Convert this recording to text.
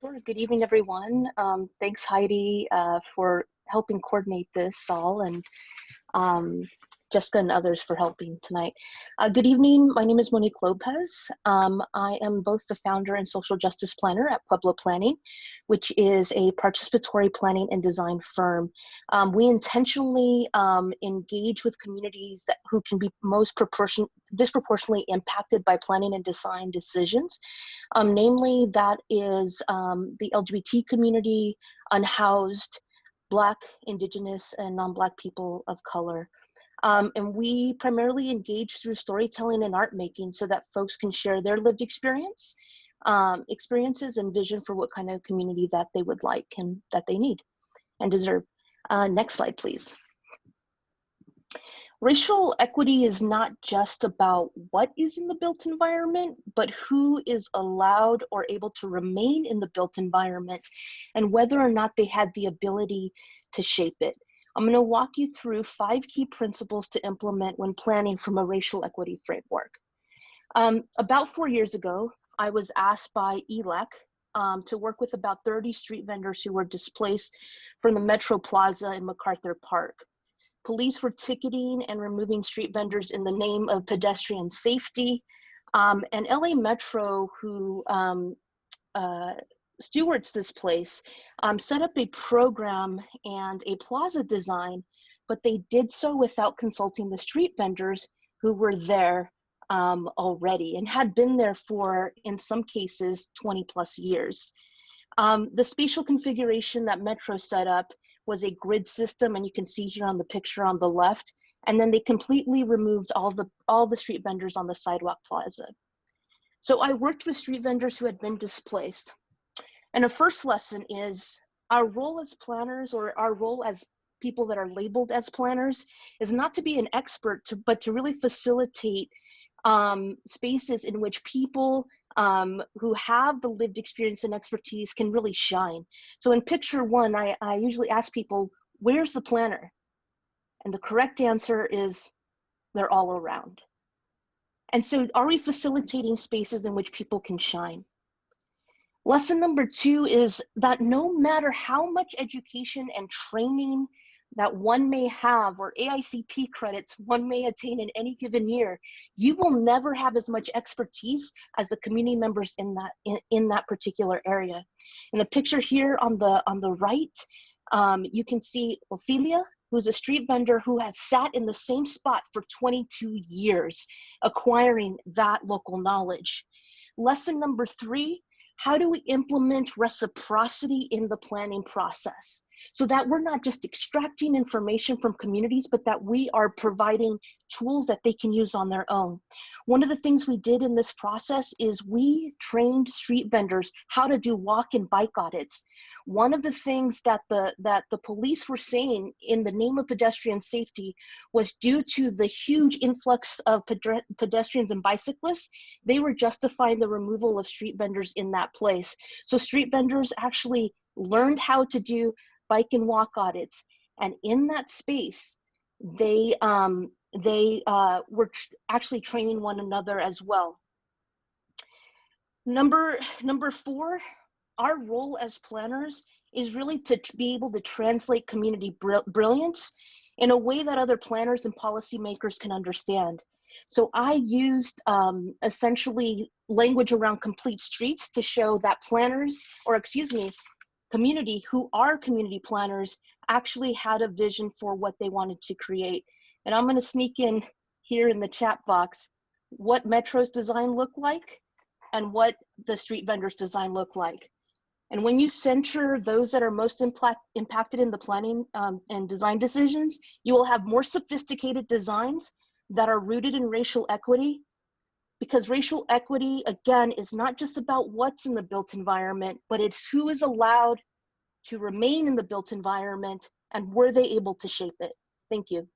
Sure. Good evening, everyone. Thanks, Heidi, for helping coordinate this all, and um, Jessica and others for helping tonight. Good evening. My name is Monique Lopez. I am both the founder and social justice planner at Pueblo Planning, which is a participatory planning and design firm. We intentionally engage with communities who can be most disproportionately impacted by planning and design decisions. Namely, that is the LGBT community, unhoused, Black, Indigenous, and non-Black people of color. And we primarily engage through storytelling and art making so that folks can share their lived experiences and vision for what kind of community that they would like and that they need and deserve. Next slide, please. Racial equity is not just about what is in the built environment, but who is allowed or able to remain in the built environment and whether or not they had the ability to shape it. I'm going to walk you through 5 key principles to implement when planning from a racial equity framework. About 4 years ago, I was asked by ELEC to work with about 30 street vendors who were displaced from the Metro Plaza in MacArthur Park. Police were ticketing and removing street vendors in the name of pedestrian safety. And LA Metro, who stewards this place, set up a program and a plaza design, but they did so without consulting the street vendors who were there already and had been there for, in some cases, 20 plus years. The spatial configuration that Metro set up was a grid system, and you can see here on the picture on the left, and then they completely removed all the street vendors on the sidewalk plaza. So I worked with street vendors who had been displaced. And a first lesson is our role as planners, or our role as people that are labeled as planners, is not to be an expert, but to really facilitate spaces in which people who have the lived experience and expertise can really shine. So in picture 1, I usually ask people, where's the planner? And the correct answer is, they're all around. And so are we facilitating spaces in which people can shine? Lesson number 2 is that no matter how much education and training that one may have, or AICP credits one may attain in any given year, you will never have as much expertise as the community members in that particular area. In the picture here on the right, you can see Ophelia, who's a street vendor who has sat in the same spot for 22 years, acquiring that local knowledge. Lesson number 3, how do we implement reciprocity in the planning process so that we're not just extracting information from communities, but that we are providing tools that they can use on their own? One of the things we did in this process is we trained street vendors how to do walk and bike audits. One of the things that the police were saying in the name of pedestrian safety was, due to the huge influx of pedestrians and bicyclists, they were justifying the removal of street vendors in that place. So street vendors actually learned how to do bike and walk audits, and in that space, they were actually training one another as well. Number 4, our role as planners is really to be able to translate community brilliance in a way that other planners and policymakers can understand. So I used essentially language around complete streets to show that planners, or excuse me, community who are community planners, actually had a vision for what they wanted to create. And I'm going to sneak in here in the chat box what Metro's design looked like and what the street vendors design look like. And when you center those that are most impacted in the planning and design decisions, you will have more sophisticated designs that are rooted in racial equity, because racial equity, again, is not just about what's in the built environment, but it's who is allowed to remain in the built environment and were they able to shape it. Thank you.